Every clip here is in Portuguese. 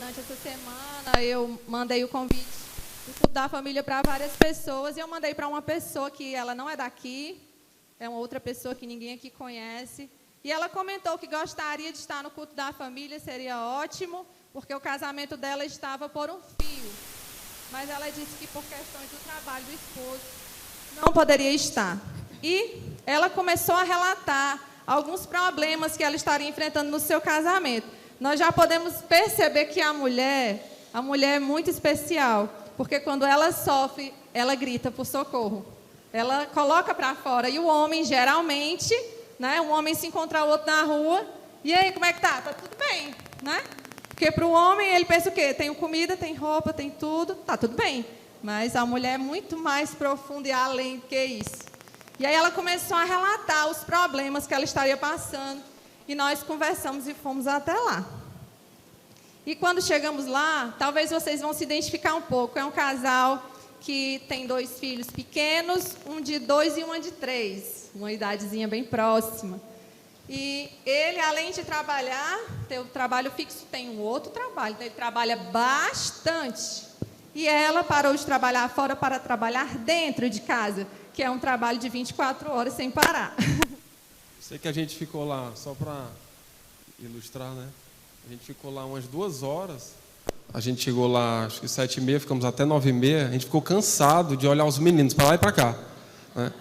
durante essa semana eu mandei o convite do culto da família para várias pessoas e eu mandei para uma pessoa que ela não é daqui, é uma outra pessoa que ninguém aqui conhece. E ela comentou que gostaria de estar no culto da família, seria ótimo, porque o casamento dela estava por um fio. Mas ela disse que por questões do trabalho do esposo não poderia estar. E ela começou a relatar alguns problemas que ela estaria enfrentando no seu casamento. Nós já podemos perceber que a mulher é muito especial, porque quando ela sofre, ela grita por socorro. Ela coloca para fora. E o homem, geralmente, né, um homem se encontra o outro na rua, e aí, como é que tá? Tá tudo bem, né? Porque para o homem, ele pensa o quê? Tem comida, tem roupa, tem tudo, tá tudo bem. Mas a mulher é muito mais profunda e além do que isso. E aí ela começou a relatar os problemas que ela estaria passando, e nós conversamos e fomos até lá. E quando chegamos lá, talvez vocês vão se identificar um pouco. É um casal que tem 2 filhos pequenos, um de 2 e uma de 3, uma idadezinha bem próxima. E ele, além de trabalhar, ter o trabalho fixo, tem um outro trabalho, então ele trabalha bastante. E ela parou de trabalhar fora para trabalhar dentro de casa, que é um trabalho de 24 horas sem parar. Sei que a gente ficou lá, só para ilustrar, né? A gente ficou lá umas 2 horas. A gente chegou lá, acho que 7h30, ficamos até 9h30. A gente ficou cansado de olhar os meninos para lá e para cá, né?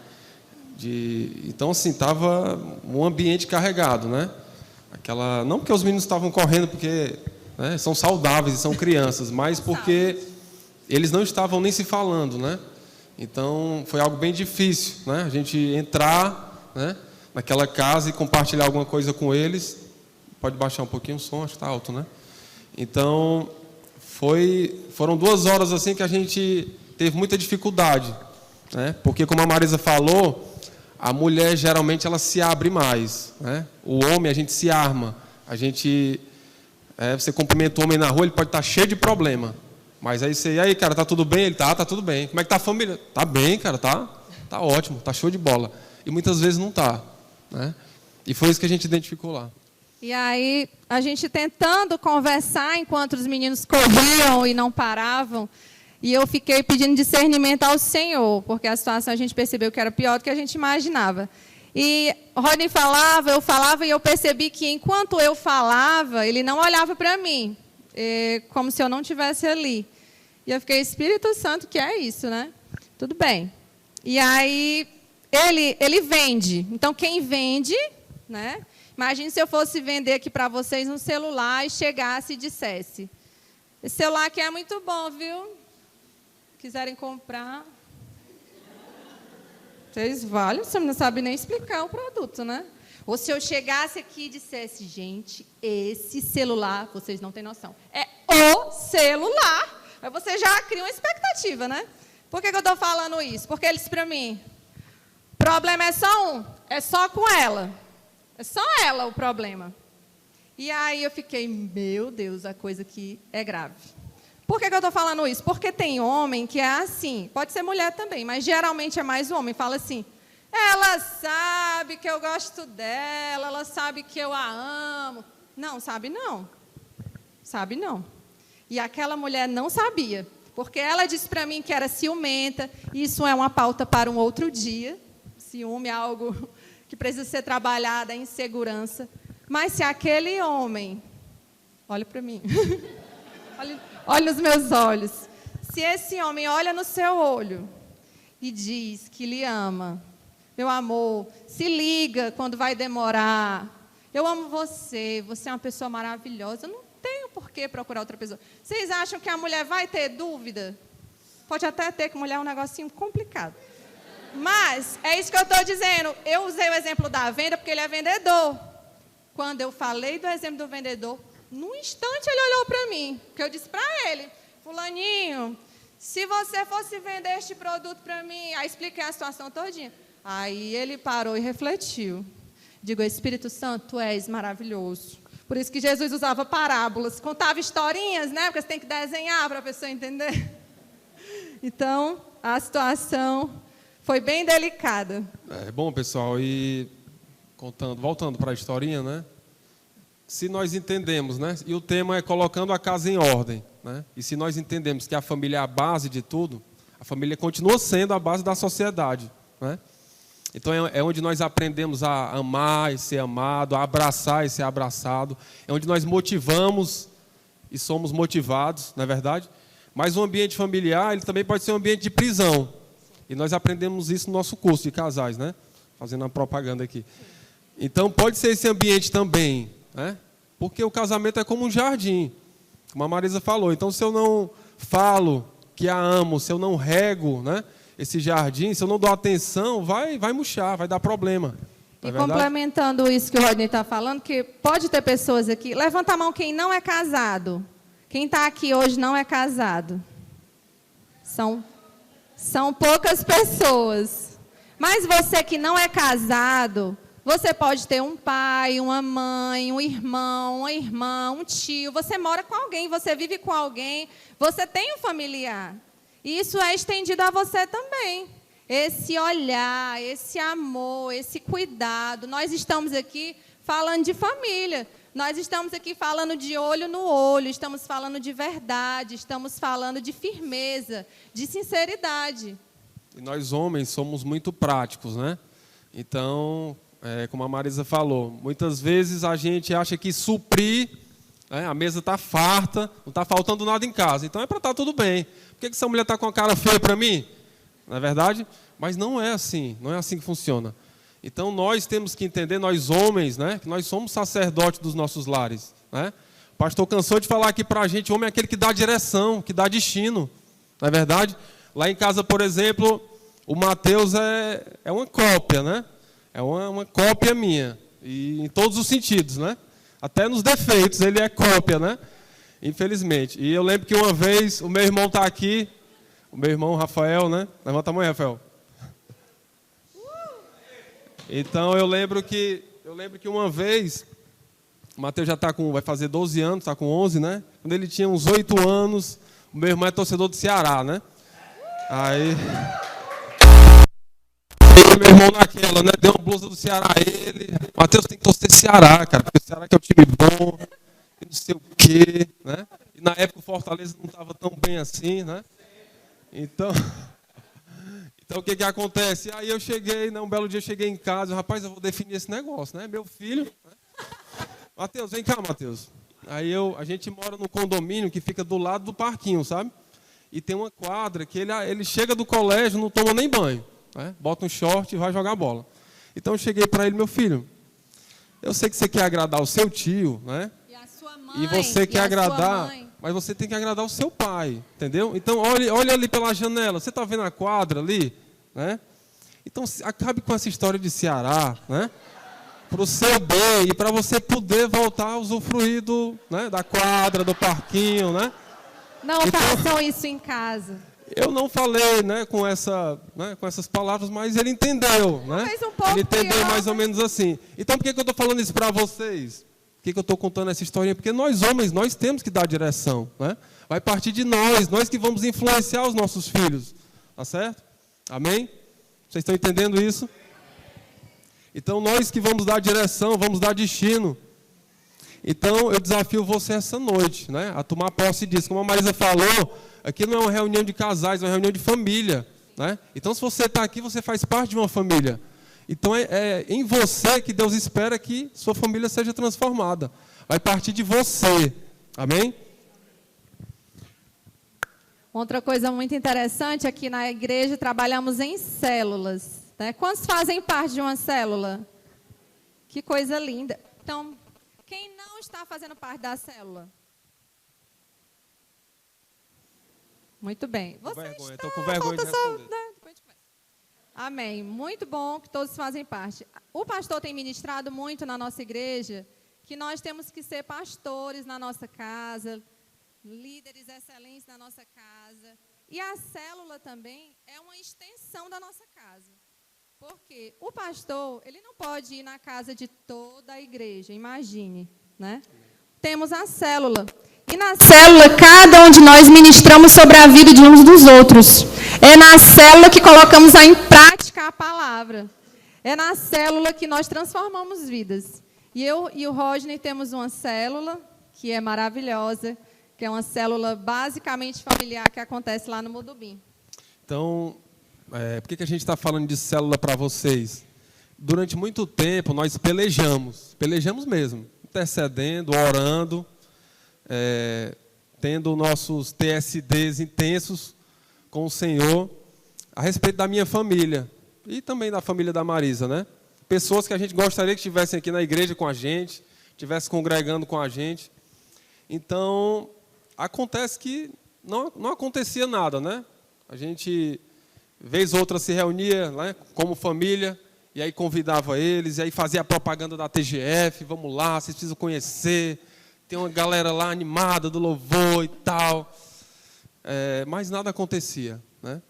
Então, assim, estava um ambiente carregado, né? Não porque os meninos estavam correndo, porque, né, são saudáveis e são crianças, mas porque eles não estavam nem se falando, né? Então, foi algo bem difícil, né? A gente entrar, né, naquela casa e compartilhar alguma coisa com eles. Pode baixar um pouquinho o som, acho que está alto, né? Então, foram 2 horas assim que a gente teve muita dificuldade, né? Porque, como a Marisa falou, a mulher geralmente ela se abre mais, né? O homem a gente se arma, você cumprimenta o homem na rua, ele pode estar cheio de problema, mas aí você, e aí, cara, tá tudo bem? Ele tá tudo bem. Como é que tá a família? Tá bem, cara, tá ótimo, tá show de bola. E muitas vezes não tá, né? E foi isso que a gente identificou lá. E aí, a gente tentando conversar enquanto os meninos corriam e não paravam, e eu fiquei pedindo discernimento ao Senhor, porque a situação a gente percebeu que era pior do que a gente imaginava. E Rodney falava, e eu percebi que enquanto eu falava, ele não olhava para mim, como se eu não estivesse ali. E eu fiquei, Espírito Santo, que é isso, né? Tudo bem. E aí, ele vende. Então, quem vende, né? Imagine se eu fosse vender aqui para vocês um celular e chegasse e dissesse, esse celular aqui é muito bom, viu? Quiserem comprar, vocês valem, você não sabe nem explicar o produto, né? Ou se eu chegasse aqui e dissesse, gente, esse celular, vocês não têm noção, é o celular. Aí você já cria uma expectativa, né? Por que eu estou falando isso? Porque ele disse para mim, o problema é só um, é só com ela. É só ela o problema. E aí eu fiquei, meu Deus, a coisa aqui é grave. Por que eu estou falando isso? Porque tem homem que é assim, pode ser mulher também, mas geralmente é mais o homem, fala assim, ela sabe que eu gosto dela, ela sabe que eu a amo. Não, sabe não. Sabe não. E aquela mulher não sabia, porque ela disse para mim que era ciumenta, e isso é uma pauta para um outro dia. Ciúme é algo que precisa ser trabalhada, a insegurança. Mas se aquele homem, olha para mim, olha nos meus olhos, se esse homem olha no seu olho e diz que lhe ama, meu amor, se liga quando vai demorar, eu amo você, você é uma pessoa maravilhosa, eu não tenho por que procurar outra pessoa. Vocês acham que a mulher vai ter dúvida? Pode até ter, que mulher é um negocinho complicado. Mas, é isso que eu estou dizendo. Eu usei o exemplo da venda porque ele é vendedor. Quando eu falei do exemplo do vendedor, num instante ele olhou para mim. Porque eu disse para ele, fulaninho, se você fosse vender este produto para mim, aí expliquei a situação todinha. Aí ele parou e refletiu. Digo, Espírito Santo, tu és maravilhoso. Por isso que Jesus usava parábolas, contava historinhas, né? Porque você tem que desenhar para a pessoa entender. Então, a situação foi bem delicada. Bom, pessoal, e voltando para a historinha, né? se nós entendemos, né? E o tema é colocando a casa em ordem, né? E se nós entendemos que a família é a base de tudo, a família continua sendo a base da sociedade, né? Então é onde nós aprendemos a amar e ser amado, a abraçar e ser abraçado, é onde nós motivamos e somos motivados, não é verdade? Mas o ambiente familiar, ele também pode ser um ambiente de prisão. E nós aprendemos isso no nosso curso de casais, né? Fazendo a propaganda aqui. Então pode ser esse ambiente também, né? Porque o casamento é como um jardim, como a Marisa falou. Então se eu não falo que a amo, se eu não rego, né, esse jardim, se eu não dou atenção, vai murchar, vai dar problema. E complementando isso que o Rodney está falando, que pode ter pessoas aqui, levanta a mão quem não é casado. Quem está aqui hoje não é casado. São poucas pessoas. Mas você que não é casado, você pode ter um pai, uma mãe, um irmão, uma irmã, um tio. Você mora com alguém, você vive com alguém, você tem um familiar. E isso é estendido a você também. Esse olhar, esse amor, esse cuidado. Nós estamos aqui falando de família. Nós estamos aqui falando de olho no olho, estamos falando de verdade, estamos falando de firmeza, de sinceridade. E nós homens somos muito práticos, né? Então, como a Marisa falou, muitas vezes a gente acha que suprir, né, a mesa está farta, não está faltando nada em casa, então é para estar tudo bem. Por que essa mulher está com a cara feia para mim? Não é verdade? Mas não é assim que funciona. Então, nós temos que entender, nós homens, né, que nós somos sacerdotes dos nossos lares, né? O pastor cansou de falar aqui para a gente, homem é aquele que dá direção, que dá destino, não é verdade? Lá em casa, por exemplo, o Mateus é uma cópia, né? É uma cópia minha, e em todos os sentidos, né? Até nos defeitos, ele é cópia, né? Infelizmente. E eu lembro que uma vez, o meu irmão está aqui, o meu irmão Rafael, né? Levanta a mão aí, Rafael. Então, eu lembro que uma vez, o Mateus já vai fazer 12 anos, está com 11, né? Quando ele tinha uns 8 anos, o meu irmão é torcedor do Ceará, né? Aí, meu irmão naquela, né? Deu uma blusa do Ceará a ele. Mateus tem que torcer Ceará, cara, porque o Ceará que é um time bom, e não sei o quê, né? E na época o Fortaleza não estava tão bem assim, né? Então, o que acontece? Aí eu cheguei, né, um belo dia eu cheguei em casa, rapaz, eu vou definir esse negócio, né? Meu filho, né? Mateus, vem cá, Mateus. Aí a gente mora num condomínio que fica do lado do parquinho, sabe? E tem uma quadra que ele chega do colégio, não toma nem banho, né? Bota um short e vai jogar bola. Então eu cheguei para ele, meu filho, eu sei que você quer agradar o seu tio, né? E a sua mãe. E você quer agradar, mas você tem que agradar o seu pai, entendeu? Então olha ali pela janela, você está vendo a quadra ali, né? Então acabe com essa história de Ceará, né? Para o seu bem e para você poder voltar a usufruir né, da quadra, do parquinho, né? Não façam isso em casa. Eu não falei, né, com essas palavras, mas ele entendeu, né? Ele entendeu mais ou menos assim. Então, por que eu estou falando isso para vocês? Por que eu estou contando essa historinha? Porque nós homens, nós temos que dar direção, né? Vai partir de nós que vamos influenciar os nossos filhos, tá certo? Amém? Vocês estão entendendo isso? Então, nós que vamos dar direção, vamos dar destino. Então, eu desafio você essa noite, né, a tomar posse disso. Como a Marisa falou, aqui não é uma reunião de casais, é uma reunião de família, né? Então, se você está aqui, você faz parte de uma família. Então, é em você que Deus espera que sua família seja transformada. Vai partir de você. Amém? Outra coisa muito interessante, aqui na igreja trabalhamos em células, né? Quantos fazem parte de uma célula? Que coisa linda. Então, quem não está fazendo parte da célula? Muito bem. Estou com vergonha de responder. Amém. Muito bom que todos fazem parte. O pastor tem ministrado muito na nossa igreja que nós temos que ser pastores na nossa casa, líderes excelentes na nossa casa. E a célula também é uma extensão da nossa casa. Porque o pastor, ele não pode ir na casa de toda a igreja, imagine, né? Temos a célula. E na célula, cada um de nós ministramos sobre a vida de uns dos outros. É na célula que colocamos em prática a palavra. É na célula que nós transformamos vidas. E eu e o Rodney temos uma célula que é maravilhosa, que é uma célula basicamente familiar que acontece lá no Mudubim. Então, por que a gente está falando de célula para vocês? Durante muito tempo, nós pelejamos mesmo, intercedendo, orando, tendo nossos TSDs intensos com o Senhor, a respeito da minha família, e também da família da Marisa, né? Pessoas que a gente gostaria que estivessem aqui na igreja com a gente, estivessem congregando com a gente. Então, acontece que não acontecia nada, né? A gente, vez ou outra, se reunia, né, como família, e aí convidava eles, e aí fazia a propaganda da TGF, vamos lá, vocês precisam conhecer, tem uma galera lá animada do louvor e tal. Mas nada acontecia, né?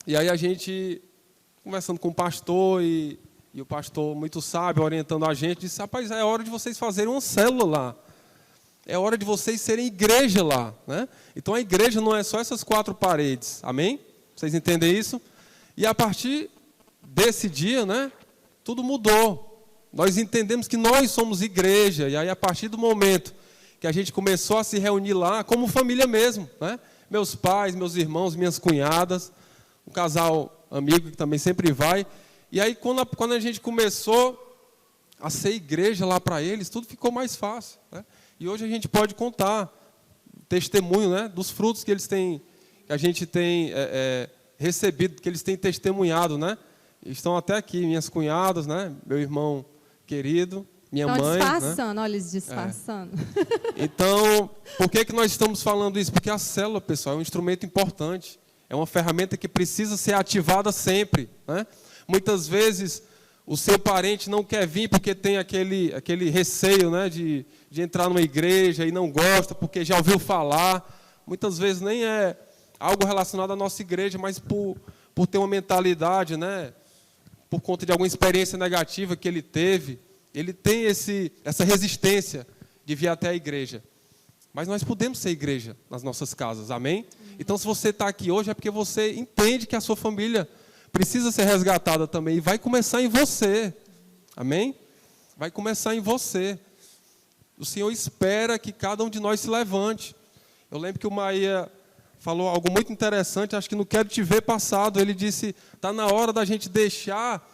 E aí a gente, conversando com o pastor, e o pastor muito sábio, orientando a gente, disse, rapaz, é hora de vocês fazerem uma célula lá. É hora de vocês serem igreja lá, né? Então a igreja não é só essas 4 paredes, amém? Vocês entendem isso? E a partir desse dia, né, tudo mudou. Nós entendemos que nós somos igreja, e aí a partir do momento que a gente começou a se reunir lá, como família mesmo, né? Meus pais, meus irmãos, minhas cunhadas, um casal amigo que também sempre vai. E aí quando a gente começou a ser igreja lá para eles, tudo ficou mais fácil, né? E hoje a gente pode contar testemunho, né, dos frutos que eles têm, que a gente tem recebido, que eles têm testemunhado, né? Estão até aqui, minhas cunhadas, né? Meu irmão querido, minha mãe. Estão disfarçando, né? olha eles disfarçando. Então, por que nós estamos falando isso? Porque a célula, pessoal, é um instrumento importante. É uma ferramenta que precisa ser ativada sempre, né? Muitas vezes o seu parente não quer vir porque tem aquele receio, né, de entrar numa igreja e não gosta porque já ouviu falar. Muitas vezes nem é algo relacionado à nossa igreja, mas por ter uma mentalidade, né, por conta de alguma experiência negativa que ele teve, ele tem essa resistência de vir até a igreja. Mas nós podemos ser igreja nas nossas casas, amém? Então, se você está aqui hoje, é porque você entende que a sua família precisa ser resgatada também. E vai começar em você, amém? Vai começar em você. O Senhor espera que cada um de nós se levante. Eu lembro que o Maia falou algo muito interessante, acho que no Quero Te Ver passado, ele disse, está na hora da gente deixar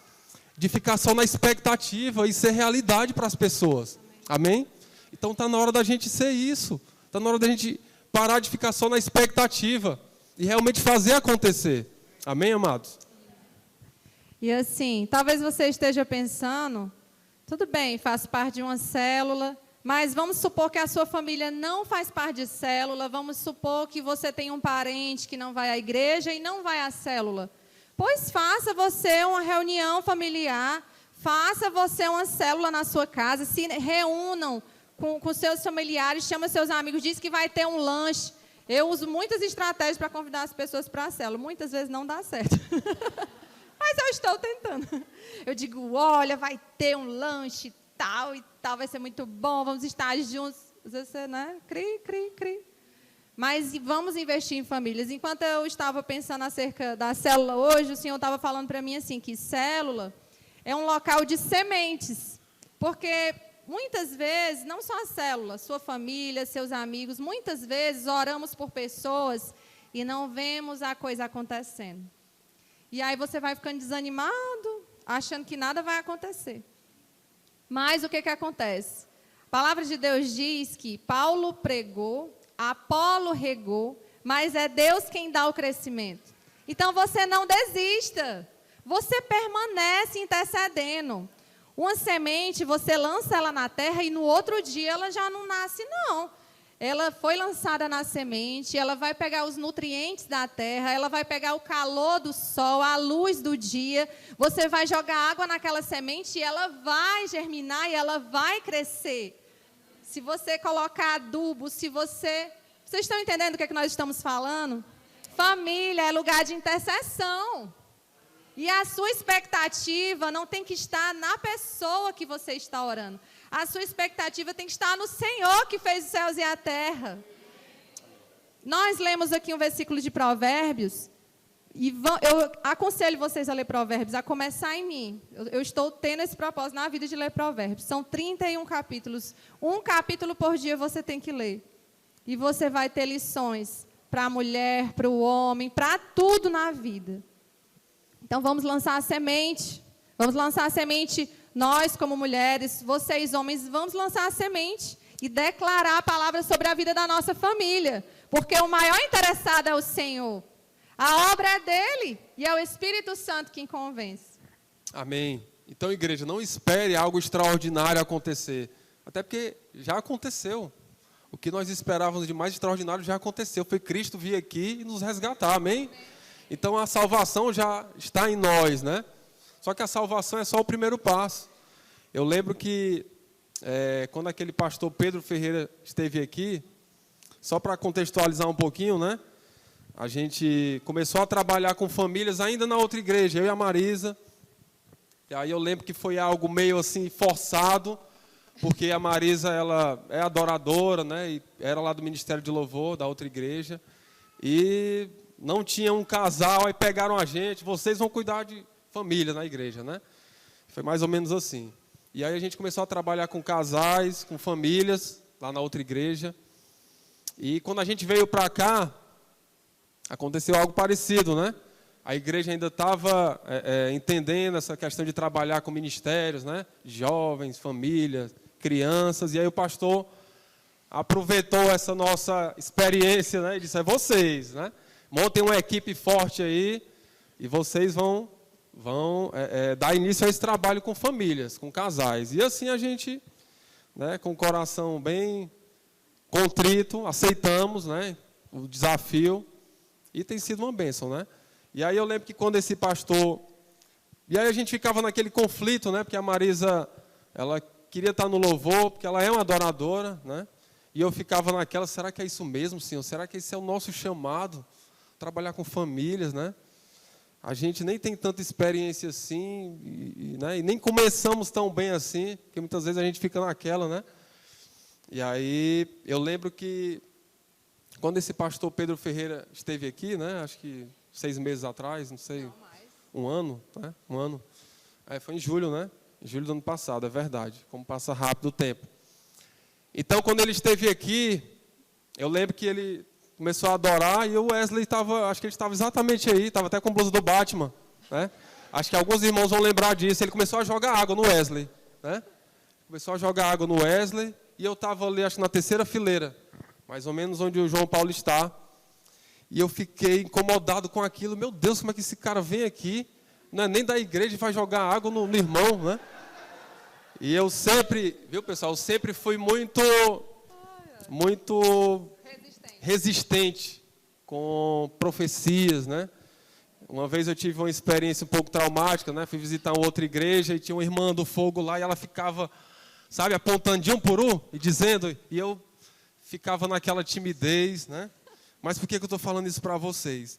de ficar só na expectativa e ser realidade para as pessoas, amém? Então está na hora da gente ser isso, está na hora da gente parar de ficar só na expectativa e realmente fazer acontecer, amém, amados? E assim, talvez você esteja pensando, tudo bem, faz parte de uma célula, mas vamos supor que a sua família não faz parte de célula, vamos supor que você tem um parente que não vai à igreja e não vai à célula. Pois faça você uma reunião familiar, faça você uma célula na sua casa, se reúnam com seus familiares, chama seus amigos, diz que vai ter um lanche. Eu uso muitas estratégias para convidar as pessoas para a célula, muitas vezes não dá certo. Mas eu estou tentando. Eu digo, olha, vai ter um lanche e tal, vai ser muito bom, vamos estar juntos. Às vezes você, né? Cri. Mas vamos investir em famílias. Enquanto eu estava pensando acerca da célula hoje, o Senhor estava falando para mim assim, que célula é um local de sementes. Porque muitas vezes, não só a célula, sua família, seus amigos, muitas vezes oramos por pessoas e não vemos a coisa acontecendo. E aí você vai ficando desanimado, achando que nada vai acontecer. Mas o que acontece? A palavra de Deus diz que Paulo pregou, Apolo regou, mas é Deus quem dá o crescimento. Então você não desista, você permanece intercedendo. Uma semente, você lança ela na terra e no outro dia ela já não nasce, não. Ela foi lançada na semente, ela vai pegar os nutrientes da terra, ela vai pegar o calor do sol, a luz do dia. Você vai jogar água naquela semente e ela vai germinar e ela vai crescer. Se você colocar adubo, Vocês estão entendendo o que nós estamos falando? Família é lugar de intercessão. E a sua expectativa não tem que estar na pessoa que você está orando. A sua expectativa tem que estar no Senhor que fez os céus e a terra. Nós lemos aqui um versículo de Provérbios, eu aconselho vocês a ler Provérbios, a começar em mim. Eu estou tendo esse propósito na vida de ler Provérbios. São 31 capítulos. Um capítulo por dia você tem que ler. E você vai ter lições para a mulher, para o homem, para tudo na vida. Então, vamos lançar a semente. Vamos lançar a semente, nós como mulheres, vocês homens, vamos lançar a semente e declarar a palavra sobre a vida da nossa família. Porque o maior interessado é o Senhor. A obra é dele e é o Espírito Santo quem convence. Amém. Então, igreja, não espere algo extraordinário acontecer. Até porque já aconteceu. O que nós esperávamos de mais extraordinário já aconteceu. Foi Cristo vir aqui e nos resgatar. Amém? Então, a salvação já está em nós, né? Só que a salvação é só o primeiro passo. Eu lembro que quando aquele pastor Pedro Ferreira esteve aqui, só para contextualizar um pouquinho, né? A gente começou a trabalhar com famílias ainda na outra igreja, eu e a Marisa. E aí eu lembro que foi algo meio assim forçado, porque a Marisa, ela é adoradora, né? E era lá do Ministério de Louvor, da outra igreja. E não tinha um casal, aí pegaram a gente, vocês vão cuidar de família na igreja, né? Foi mais ou menos assim. E aí a gente começou a trabalhar com casais, com famílias, lá na outra igreja. E quando a gente veio para cá, aconteceu algo parecido, né? A igreja ainda estava entendendo essa questão de trabalhar com ministérios, né? Jovens, famílias, crianças. E aí o pastor aproveitou essa nossa experiência, né? E disse, vocês, né? Montem uma equipe forte aí e vocês vão dar início a esse trabalho com famílias, com casais. E assim a gente, né, com o coração bem contrito, aceitamos, né, o desafio e tem sido uma bênção, né? E aí eu lembro que quando esse pastor... E aí a gente ficava naquele conflito, né, porque a Marisa, ela queria estar no louvor, porque ela é uma adoradora, né? E eu ficava naquela, será que é isso mesmo, Senhor? Será que esse é o nosso chamado? Trabalhar com famílias, né? A gente nem tem tanta experiência assim, né? E nem começamos tão bem assim, porque muitas vezes a gente fica naquela, né? E aí eu lembro que quando esse pastor Pedro Ferreira esteve aqui, né? Acho que 6 meses atrás, não sei, um ano, né? Um ano. Foi em julho, né? Em julho do ano passado, é verdade. Como passa rápido o tempo. Então, quando ele esteve aqui, eu lembro que ele começou a adorar e o Wesley estava, acho que ele estava exatamente aí, estava até com a blusa do Batman, né? Acho que alguns irmãos vão lembrar disso. Ele começou a jogar água no Wesley, né? Começou a jogar água no Wesley e eu estava ali, acho que na 3ª fileira, mais ou menos onde o João Paulo está. E eu fiquei incomodado com aquilo. Meu Deus, como é que esse cara vem aqui, não é nem da igreja, e vai jogar água no irmão, né? E eu sempre, viu, pessoal, eu sempre fui muito resistente com profecias, né? Uma vez eu tive uma experiência um pouco traumática, né? Fui visitar uma outra igreja e tinha uma irmã do fogo lá e ela ficava, sabe, apontando de um por um e dizendo, e eu ficava naquela timidez, né? Mas por que eu estou falando isso para vocês?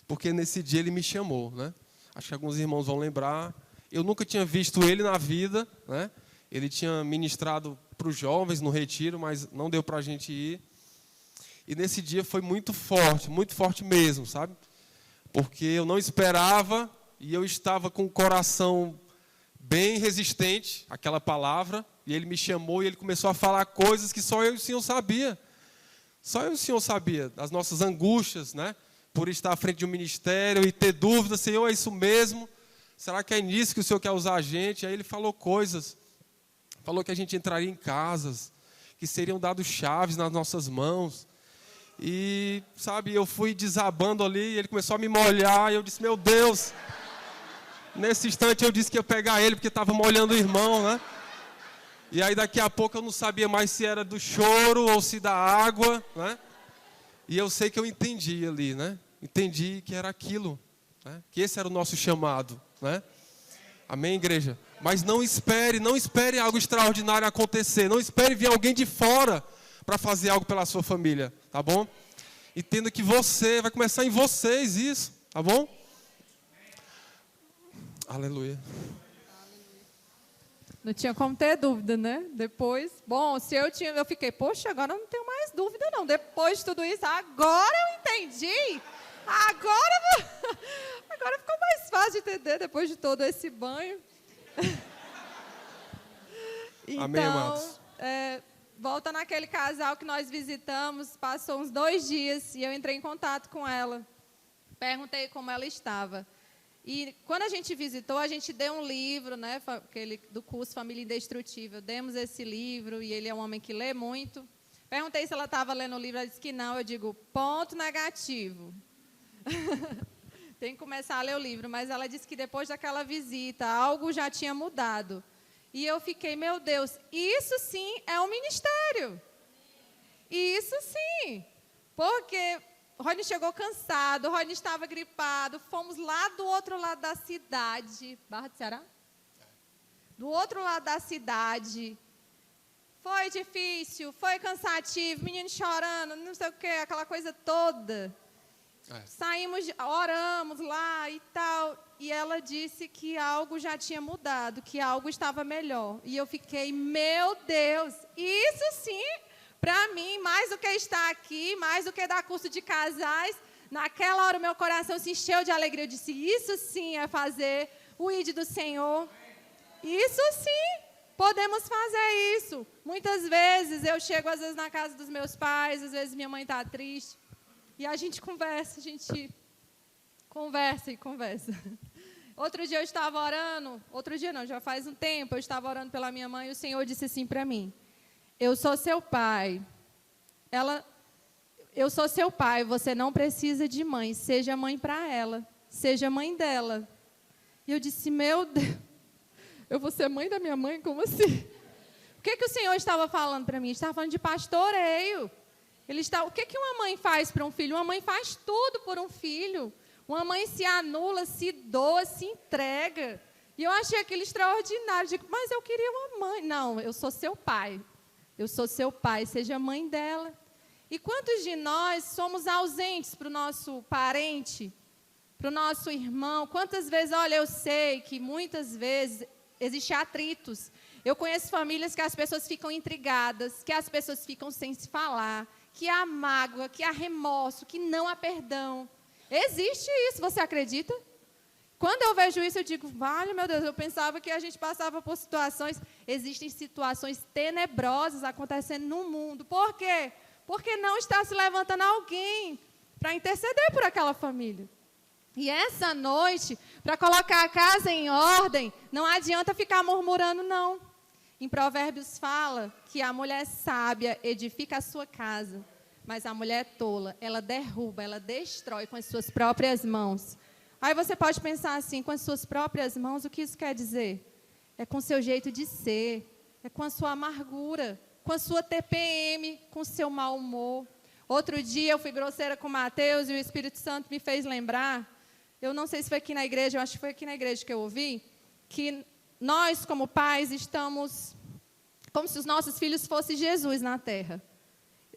Porque nesse dia ele me chamou, né? Acho que alguns irmãos vão lembrar. Eu nunca tinha visto ele na vida, né? Ele tinha ministrado para os jovens no retiro, mas não deu para a gente ir. E nesse dia foi muito forte mesmo, sabe? Porque eu não esperava e eu estava com o coração bem resistente àquela palavra. E ele me chamou e ele começou a falar coisas que só eu e o Senhor sabia. Só eu e o Senhor sabia das nossas angústias, né? Por estar à frente de um ministério e ter dúvidas, Senhor, é isso mesmo? Será que é nisso que o Senhor quer usar a gente? Aí ele falou coisas. Falou que a gente entraria em casas, que seriam dados chaves nas nossas mãos. E, sabe, eu fui desabando ali, e ele começou a me molhar, e eu disse, meu Deus. Nesse instante eu disse que ia pegar ele, porque estava molhando o irmão, né? E aí daqui a pouco eu não sabia mais se era do choro ou se da água, né? E eu sei que eu entendi ali, né? Entendi que era aquilo, né? Que esse era o nosso chamado, né? Amém, igreja? Mas não espere algo extraordinário acontecer. Não espere vir alguém de fora para fazer algo pela sua família, tá bom? Entenda que vai começar em vocês isso, tá bom? Aleluia. Não tinha como ter dúvida, né? Depois, bom, eu fiquei, poxa, agora eu não tenho mais dúvida não. Depois de tudo isso, agora eu entendi. Agora Agora ficou mais fácil de entender depois de todo esse banho. Então, amém, amados. Volta naquele casal que nós visitamos, passou uns 2 dias e eu entrei em contato com ela. Perguntei como ela estava. E quando a gente visitou, a gente deu um livro, né, do curso Família Indestrutível. Demos esse livro e ele é um homem que lê muito. Perguntei se ela estava lendo o livro, ela disse que não. Eu digo, ponto negativo. Tem que começar a ler o livro. Mas ela disse que depois daquela visita, algo já tinha mudado. E eu fiquei, meu Deus, isso sim é um ministério. Isso sim. Porque Rodney chegou cansado, Rodney estava gripado. Fomos lá do outro lado da cidade. Barra do Ceará? Do outro lado da cidade. Foi difícil, foi cansativo, menino chorando, não sei o quê, aquela coisa toda. Saímos, oramos lá e tal. E ela disse que algo já tinha mudado, que algo estava melhor. E eu fiquei, meu Deus, isso sim, para mim, mais do que estar aqui, mais do que dar curso de casais, naquela hora o meu coração se encheu de alegria. Eu disse, isso sim é fazer o ID do Senhor. Isso sim, podemos fazer isso. Muitas vezes, eu chego às vezes na casa dos meus pais, às vezes minha mãe está triste. E a gente conversa, conversa e conversa. Outro dia eu estava orando, outro dia não, já faz um tempo, eu estava orando pela minha mãe e o Senhor disse assim para mim, eu sou seu pai. Eu sou seu pai, você não precisa de mãe, seja mãe para ela, seja mãe dela. E eu disse, meu Deus, eu vou ser mãe da minha mãe? Como assim? O que o Senhor estava falando para mim? Ele estava falando de pastoreio. O que uma mãe faz para um filho? Uma mãe faz tudo por um filho. Uma mãe se anula, se doa, se entrega. E eu achei aquilo extraordinário. Digo, mas eu queria uma mãe. Não, eu sou seu pai. Eu sou seu pai, seja mãe dela. E quantos de nós somos ausentes para o nosso parente, para o nosso irmão? Quantas vezes, olha, eu sei que muitas vezes existem atritos. Eu conheço famílias que as pessoas ficam intrigadas, que as pessoas ficam sem se falar, que há mágoa, que há remorso, que não há perdão. Existe isso, você acredita? Quando eu vejo isso, eu digo, vale, meu Deus, eu pensava que a gente passava por situações, existem situações tenebrosas acontecendo no mundo. Por quê? Porque não está se levantando alguém para interceder por aquela família. E essa noite, para colocar a casa em ordem, não adianta ficar murmurando, não. Em Provérbios fala que a mulher sábia edifica a sua casa, mas a mulher tola, ela derruba, ela destrói com as suas próprias mãos. Aí você pode pensar assim, com as suas próprias mãos, o que isso quer dizer? É com o seu jeito de ser, é com a sua amargura, com a sua TPM, com o seu mau humor. Outro dia eu fui grosseira com o Mateus e o Espírito Santo me fez lembrar, eu não sei se foi aqui na igreja, eu acho que foi aqui na igreja que eu ouvi, que nós, como pais, estamos como se os nossos filhos fossem Jesus na terra.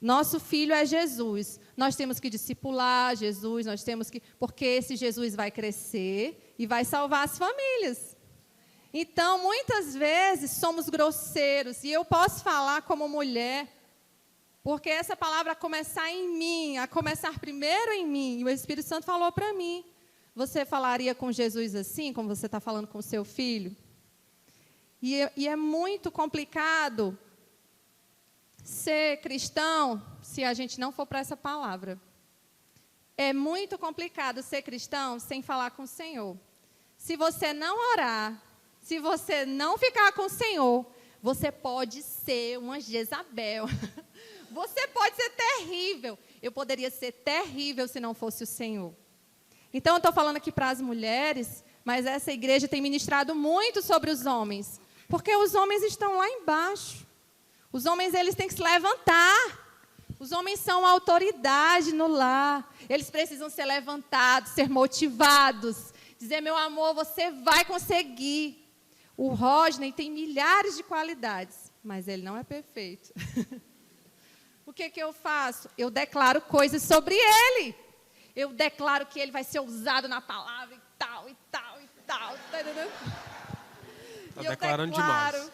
Nosso filho é Jesus. Nós temos que discipular Jesus, porque esse Jesus vai crescer e vai salvar as famílias. Então, muitas vezes, somos grosseiros. E eu posso falar como mulher, porque essa palavra a começar em mim, a começar primeiro em mim. E o Espírito Santo falou para mim. Você falaria com Jesus assim, como você está falando com o seu filho? E é muito complicado ser cristão se a gente não for para essa palavra. É muito complicado ser cristão sem falar com o Senhor. Se você não orar, se você não ficar com o Senhor, você pode ser uma Jezabel. Você pode ser terrível. Eu poderia ser terrível se não fosse o Senhor. Então, eu estou falando aqui para as mulheres, mas essa igreja tem ministrado muito sobre os homens. Porque os homens estão lá embaixo. Os homens, eles têm que se levantar. Os homens são autoridade no lar. Eles precisam ser levantados, ser motivados. Dizer, meu amor, você vai conseguir. O Rodney tem milhares de qualidades, mas ele não é perfeito. O que eu faço? Eu declaro coisas sobre ele. Eu declaro que ele vai ser usado na palavra e tal, e tal, e tal. Está declarando demais.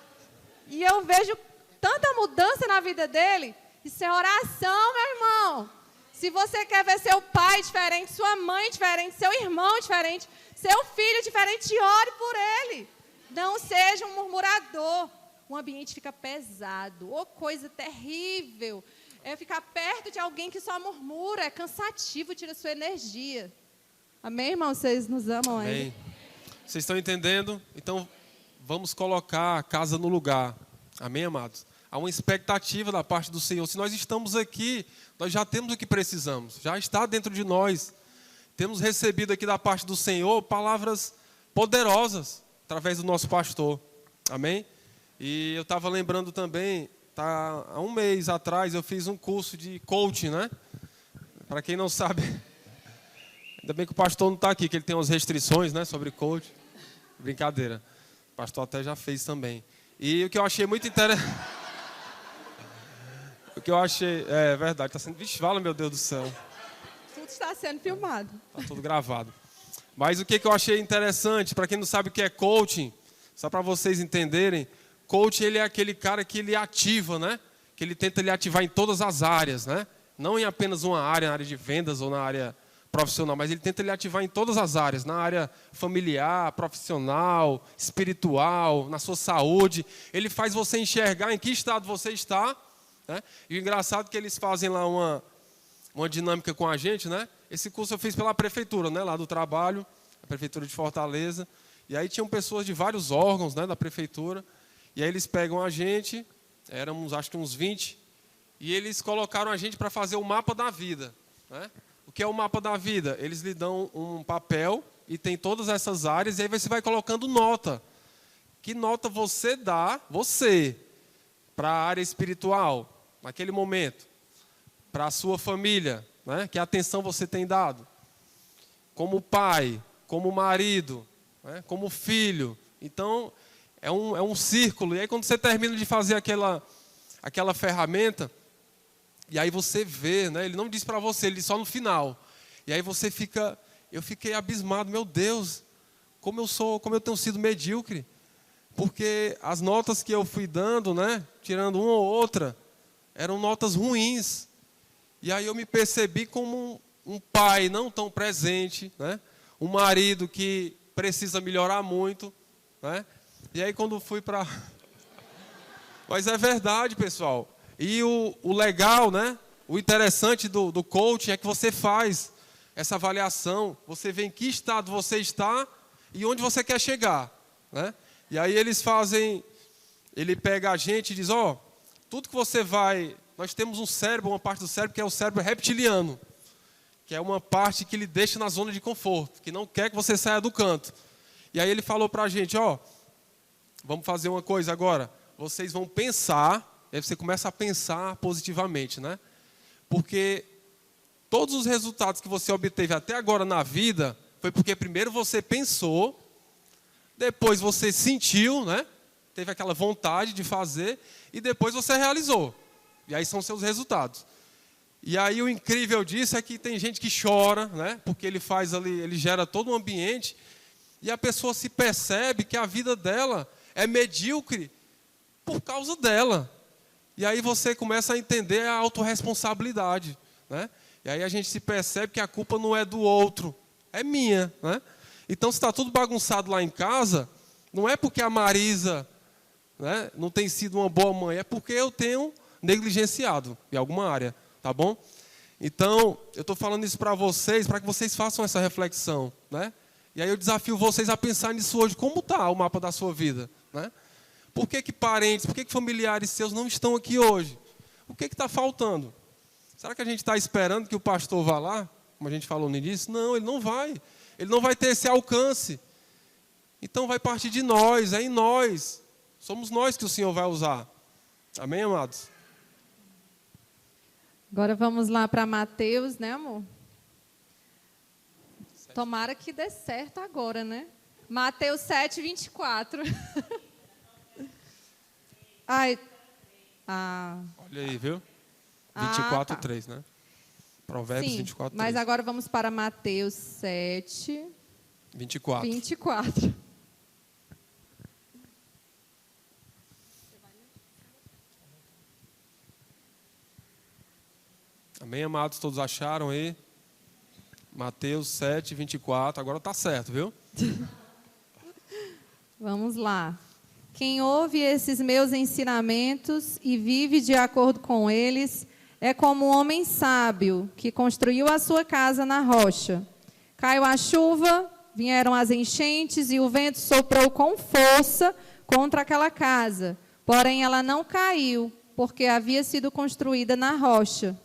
E eu vejo tanta mudança na vida dele. Isso é oração, meu irmão. Se você quer ver seu pai diferente, sua mãe diferente, seu irmão diferente, seu filho diferente, ore por ele. Não seja um murmurador. O ambiente fica pesado. Ô, coisa terrível. É ficar perto de alguém que só murmura. É cansativo, tira sua energia. Amém, irmão? Vocês nos amam ainda? Amém. Vocês estão entendendo? Então, vamos colocar a casa no lugar. Amém, amados? Há uma expectativa da parte do Senhor. Se nós estamos aqui, nós já temos o que precisamos. Já está dentro de nós. Temos recebido aqui da parte do Senhor palavras poderosas através do nosso pastor. Amém? E eu estava lembrando também, há um mês atrás eu fiz um curso de coaching, né? Para quem não sabe, ainda bem que o pastor não está aqui, que ele tem umas restrições, né, sobre coaching. Brincadeira. O pastor até já fez também. E o que eu achei muito interessante... O que eu achei... É verdade, está sendo... Vixe, fala, meu Deus do céu. Tudo está sendo filmado. Está tudo gravado. Mas o que eu achei interessante, para quem não sabe o que é coaching, só para vocês entenderem, coaching ele é aquele cara que ele ativa, né? Que ele tenta lhe ativar em todas as áreas, né? Não em apenas uma área, na área de vendas ou na área profissional, mas ele tenta lhe ativar em todas as áreas, na área familiar, profissional, espiritual, na sua saúde. Ele faz você enxergar em que estado você está, né? E o engraçado é que eles fazem lá uma dinâmica com a gente, né? Esse curso eu fiz pela prefeitura, né? Lá do trabalho, a prefeitura de Fortaleza. E aí tinham pessoas de vários órgãos, né, da prefeitura. E aí eles pegam a gente, éramos acho que uns 20, e eles colocaram a gente para fazer o mapa da vida, né? O que é o mapa da vida? Eles lhe dão um papel e tem todas essas áreas, e aí você vai colocando nota. Que nota você dá, para a área espiritual, naquele momento? Para a sua família, né? Que atenção você tem dado? Como pai, como marido, né? Como filho. Então, é um círculo. E aí, quando você termina de fazer aquela ferramenta, e aí você vê, né? Ele não diz para você, ele diz só no final. E aí você fica... Eu fiquei abismado, meu Deus, como eu tenho sido medíocre. Porque as notas que eu fui dando, né? Tirando uma ou outra, eram notas ruins. E aí eu me percebi como um pai não tão presente, né? Um marido que precisa melhorar muito, né? E aí quando fui para... Mas é verdade, pessoal. E o legal, né? O interessante do coaching é que você faz essa avaliação, você vê em que estado você está e onde você quer chegar, né? E aí ele pega a gente e diz, tudo que você vai... Nós temos um cérebro, uma parte do cérebro que é o cérebro reptiliano, que é uma parte que lhe deixa na zona de conforto, que não quer que você saia do canto. E aí ele falou para a gente, vamos fazer uma coisa agora, vocês vão pensar, aí você começa a pensar positivamente, né? Porque todos os resultados que você obteve até agora na vida, foi porque primeiro você pensou, depois você sentiu, né? Teve aquela vontade de fazer, e depois você realizou. E aí são seus resultados. E aí o incrível disso é que tem gente que chora, né? Porque ele faz ali, ele gera todo um ambiente, e a pessoa se percebe que a vida dela é medíocre por causa dela. E aí você começa a entender a autorresponsabilidade, né? E aí a gente se percebe que a culpa não é do outro, é minha, né? Então, se está tudo bagunçado lá em casa, não é porque a Marisa, né, não tem sido uma boa mãe, é porque eu tenho negligenciado em alguma área, tá bom? Então, eu estou falando isso para que vocês façam essa reflexão, né? E aí eu desafio vocês a pensar nisso hoje, como está o mapa da sua vida, né? Por que parentes, por que familiares seus não estão aqui hoje? O que está faltando? Será que a gente está esperando que o pastor vá lá, como a gente falou no início? Não, ele não vai. Ele não vai ter esse alcance. Então vai partir de nós, é em nós. Somos nós que o Senhor vai usar. Amém, amados? Agora vamos lá para Mateus, né, amor? Tomara que dê certo agora, né? Mateus 7, 24. Ai. Olha aí, viu? 24, tá. 3, né? Provérbios 24, 3. Mas agora vamos para Mateus 7, 24. 24. Amém? Amém, amados? Todos acharam aí? Mateus 7, 24. Agora está certo, viu? Vamos lá. Quem ouve esses meus ensinamentos e vive de acordo com eles é como um homem sábio que construiu a sua casa na rocha. Caiu a chuva, vieram as enchentes e o vento soprou com força contra aquela casa. Porém, ela não caiu, porque havia sido construída na rocha.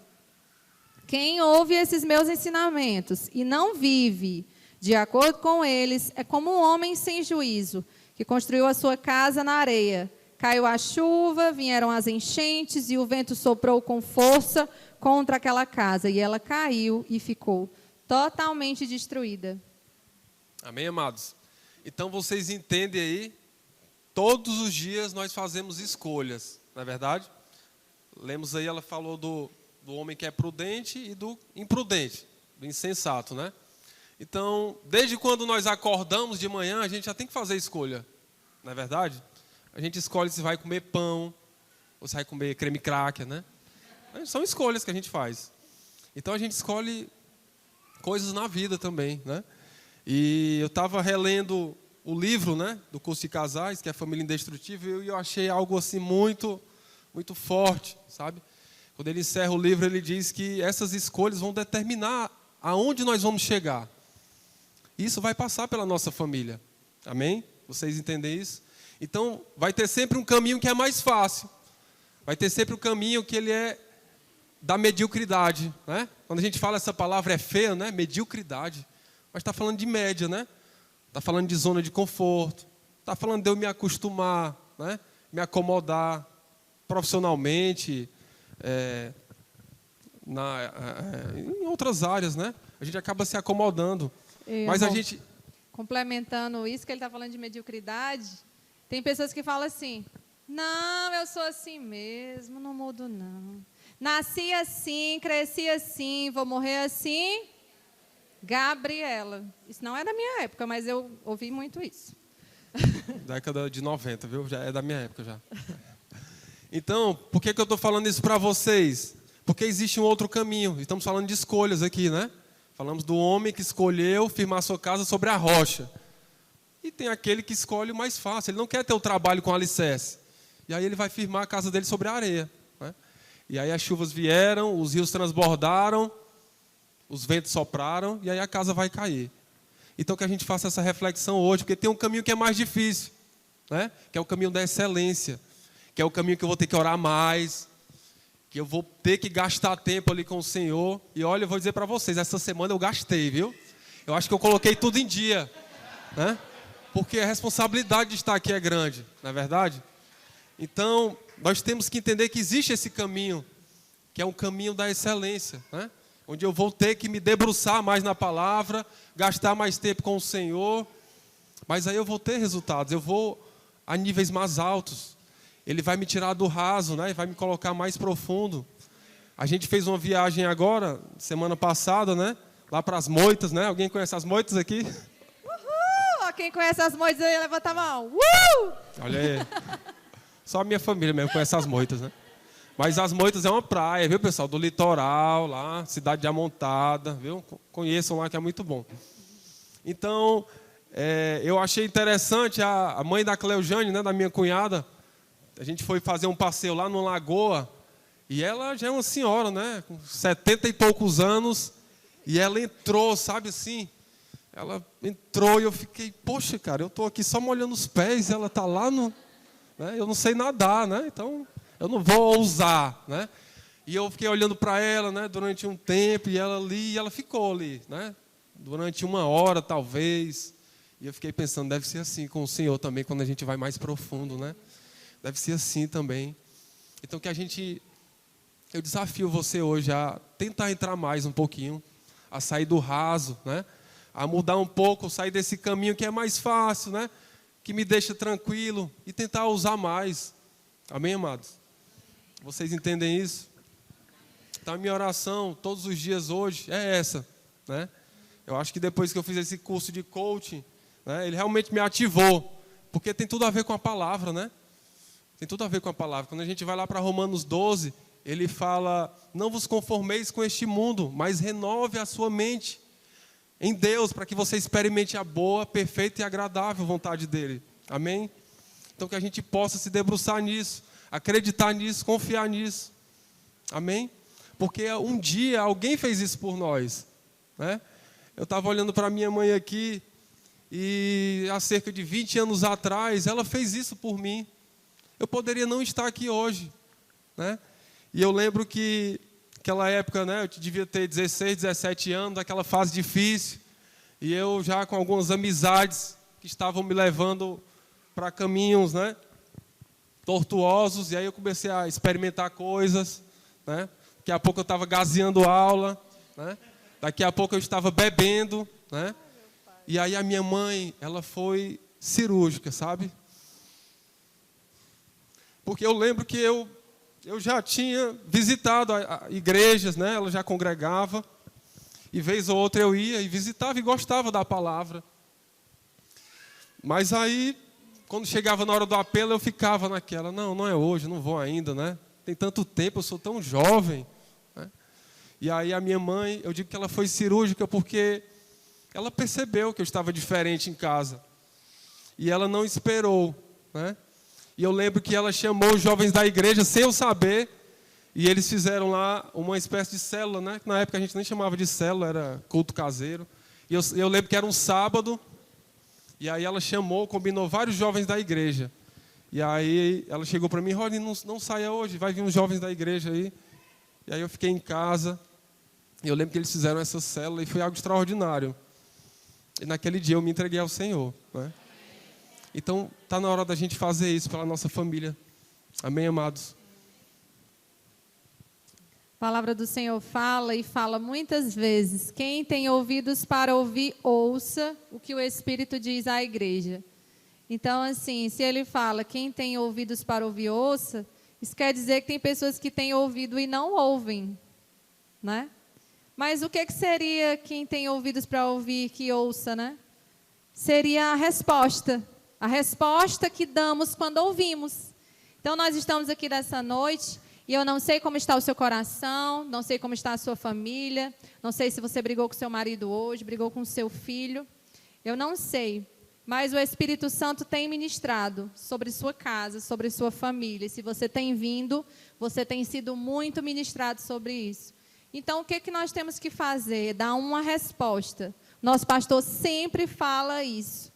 Quem ouve esses meus ensinamentos e não vive de acordo com eles é como um homem sem juízo que construiu a sua casa na areia. Caiu a chuva, vieram as enchentes e o vento soprou com força contra aquela casa. E ela caiu e ficou totalmente destruída. Amém, amados? Então vocês entendem aí, todos os dias nós fazemos escolhas, não é verdade? Lemos aí, ela falou do homem que é prudente e do imprudente, do insensato, né? Então, desde quando nós acordamos de manhã, a gente já tem que fazer escolha, não é verdade? A gente escolhe se vai comer pão, ou se vai comer creme cracker, né? São escolhas que a gente faz. Então, a gente escolhe coisas na vida também, né? E eu estava relendo o livro, né, do curso de casais, que é a Família Indestrutível, e eu achei algo assim muito, muito forte, sabe? Quando ele encerra o livro, ele diz que essas escolhas vão determinar aonde nós vamos chegar. Isso vai passar pela nossa família. Amém? Vocês entendem isso? Então, vai ter sempre um caminho que é mais fácil. Vai ter sempre um caminho que ele é da mediocridade, né? Quando a gente fala essa palavra é feia, né? Mediocridade. Mas está falando de média, né? Está falando de zona de conforto. Está falando de eu me acostumar, né? Me acomodar profissionalmente, em outras áreas, né? A gente acaba se acomodando. Mas a gente... Complementando isso que ele está falando de mediocridade, tem pessoas que falam assim, não, eu sou assim mesmo, não mudo não. Nasci assim, cresci assim, vou morrer assim. Gabriela. Isso não é da minha época, mas eu ouvi muito isso. Década de 90, viu? Já é da minha época já. Então, por que eu estou falando isso para vocês? Porque existe um outro caminho. Estamos falando de escolhas aqui, né? Falamos do homem que escolheu firmar sua casa sobre a rocha. E tem aquele que escolhe o mais fácil. Ele não quer ter o trabalho com alicerce. E aí ele vai firmar a casa dele sobre a areia, né? E aí as chuvas vieram, os rios transbordaram, os ventos sopraram, e aí a casa vai cair. Então que a gente faça essa reflexão hoje, porque tem um caminho que é mais difícil, né? Que é o caminho da excelência. Que é o caminho que eu vou ter que orar mais, que eu vou ter que gastar tempo ali com o Senhor. E olha, eu vou dizer para vocês, essa semana eu gastei, viu? Eu acho que eu coloquei tudo em dia, né? Porque a responsabilidade de estar aqui é grande, não é verdade? Então, nós temos que entender que existe esse caminho, que é um caminho da excelência, né? Onde eu vou ter que me debruçar mais na palavra, gastar mais tempo com o Senhor, mas aí eu vou ter resultados, eu vou a níveis mais altos. Ele vai me tirar do raso, né? E vai me colocar mais profundo. A gente fez uma viagem agora, semana passada, né? Lá para as Moitas, né? Alguém conhece as Moitas aqui? Uhul! Quem conhece as Moitas aí, levanta a mão. Olha aí. Só a minha família mesmo conhece as Moitas, né? Mas as Moitas é uma praia, viu, pessoal? Do litoral, lá, cidade de Amontada, viu? Conheçam lá que é muito bom. Então, eu achei interessante, a mãe da Cleojane, né? Da minha cunhada, a gente foi fazer um passeio lá no Lagoa, e ela já é uma senhora, né? Com 70 e poucos anos, e ela entrou, sabe assim? Ela entrou e eu fiquei, poxa, cara, eu estou aqui só molhando os pés, e ela está lá no... Né? Eu não sei nadar, né? Então, eu não vou ousar, né? E eu fiquei olhando para ela, né? Durante um tempo, e ela ali, e ela ficou ali, né? Durante 1 hora, talvez. E eu fiquei pensando, deve ser assim com o Senhor também, quando a gente vai mais profundo, né? Deve ser assim também. Então eu desafio você hoje a tentar entrar mais um pouquinho, a sair do raso, né? A mudar um pouco, sair desse caminho que é mais fácil, né? Que me deixa tranquilo e tentar usar mais. Amém, amados? Vocês entendem isso? Então a minha oração todos os dias hoje é essa, né? Eu acho que depois que eu fiz esse curso de coaching, né, ele realmente me ativou, porque tem tudo a ver com a palavra, né? Tem tudo a ver com a palavra. Quando a gente vai lá para Romanos 12, ele fala: não vos conformeis com este mundo, mas renove a sua mente em Deus, para que você experimente a boa, perfeita e agradável vontade dele. Amém? Então que a gente possa se debruçar nisso, acreditar nisso, confiar nisso. Amém? Porque um dia alguém fez isso por nós, né? Eu estava olhando para minha mãe aqui, e há cerca de 20 anos atrás, ela fez isso por mim. Eu poderia não estar aqui hoje, né? E eu lembro que aquela época, né, eu devia ter 16, 17 anos, aquela fase difícil, e eu já com algumas amizades que estavam me levando para caminhos, né, tortuosos, e aí eu comecei a experimentar coisas, né? Daqui a pouco eu estava gazeando aula, né? Daqui a pouco eu estava bebendo, né? E aí a minha mãe, ela foi cirúrgica, sabe? Porque eu lembro que eu já tinha visitado a igrejas, né? Ela já congregava, e vez ou outra eu ia e visitava e gostava da palavra. Mas aí, quando chegava na hora do apelo, eu ficava naquela: não é hoje, não vou ainda, né? Tem tanto tempo, eu sou tão jovem, né? E aí a minha mãe, eu digo que ela foi cirúrgica porque ela percebeu que eu estava diferente em casa. E ela não esperou, né? E eu lembro que ela chamou os jovens da igreja sem eu saber. E eles fizeram lá uma espécie de célula, né? Que na época a gente nem chamava de célula, era culto caseiro. E eu lembro que era um sábado. E aí ela chamou, combinou vários jovens da igreja. E aí ela chegou para mim: Rodney, não saia hoje, vai vir uns jovens da igreja aí. E aí eu fiquei em casa. E eu lembro que eles fizeram essa célula e foi algo extraordinário. E naquele dia eu me entreguei ao Senhor, né? Então, está na hora da gente fazer isso pela nossa família. Amém, amados? A palavra do Senhor fala e fala muitas vezes: quem tem ouvidos para ouvir, ouça o que o Espírito diz à igreja. Então, assim, se ele fala: quem tem ouvidos para ouvir, ouça, isso quer dizer que tem pessoas que têm ouvido e não ouvem, né? Mas o que seria quem tem ouvidos para ouvir que ouça, né? Seria a resposta que damos quando ouvimos. Então, nós estamos aqui nessa noite e eu não sei como está o seu coração, não sei como está a sua família, não sei se você brigou com seu marido hoje, brigou com seu filho, eu não sei. Mas o Espírito Santo tem ministrado sobre sua casa, sobre sua família. E se você tem vindo, você tem sido muito ministrado sobre isso. Então, o que nós temos que fazer? Dar uma resposta. Nosso pastor sempre fala isso.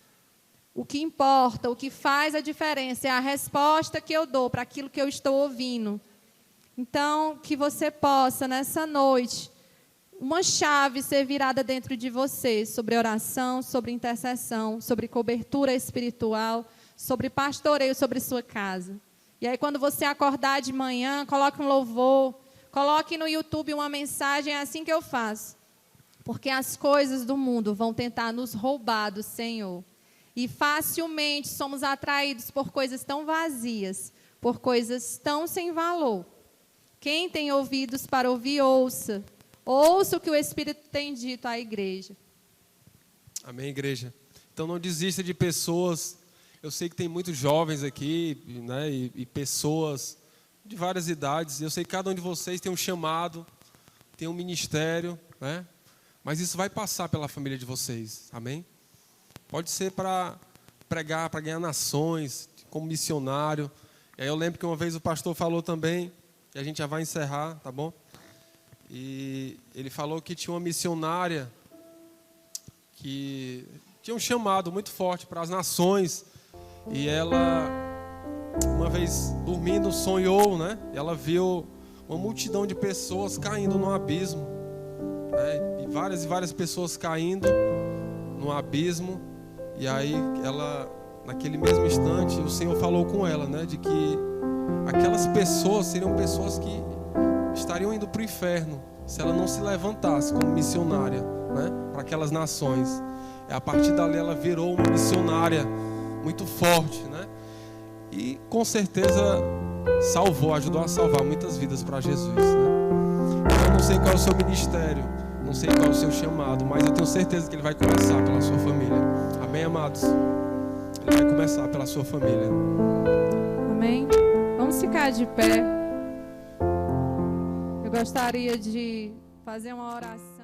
O que importa, o que faz a diferença é a resposta que eu dou para aquilo que eu estou ouvindo. Então, que você possa, nessa noite, uma chave ser virada dentro de você sobre oração, sobre intercessão, sobre cobertura espiritual, sobre pastoreio sobre sua casa. E aí, quando você acordar de manhã, coloque um louvor, coloque no YouTube uma mensagem, é assim que eu faço. Porque as coisas do mundo vão tentar nos roubar do Senhor. E facilmente somos atraídos por coisas tão vazias, por coisas tão sem valor. Quem tem ouvidos para ouvir, ouça. Ouça o que o Espírito tem dito à igreja. Amém, igreja? Então não desista de pessoas. Eu sei que tem muitos jovens aqui, né, e pessoas de várias idades. Eu sei que cada um de vocês tem um chamado, tem um ministério, né? Mas isso vai passar pela família de vocês. Amém? Pode ser para pregar, para ganhar nações, como missionário. E aí eu lembro que uma vez o pastor falou também, e a gente já vai encerrar, tá bom? E ele falou que tinha uma missionária que tinha um chamado muito forte para as nações. E ela, uma vez dormindo, sonhou, né? Ela viu uma multidão de pessoas caindo no abismo, né? E várias pessoas caindo no abismo. E aí ela, naquele mesmo instante, o Senhor falou com ela, né? De que aquelas pessoas seriam pessoas que estariam indo para o inferno se ela não se levantasse como missionária, né, para aquelas nações. E a partir dali ela virou uma missionária muito forte, né? E com certeza ajudou a salvar muitas vidas para Jesus, né? Eu não sei qual é o seu ministério, não sei qual é o seu chamado, mas eu tenho certeza que ele vai começar pela sua família. Amém, amados? Ele vai começar pela sua família. Amém? Vamos ficar de pé. gostaria de fazer uma oração.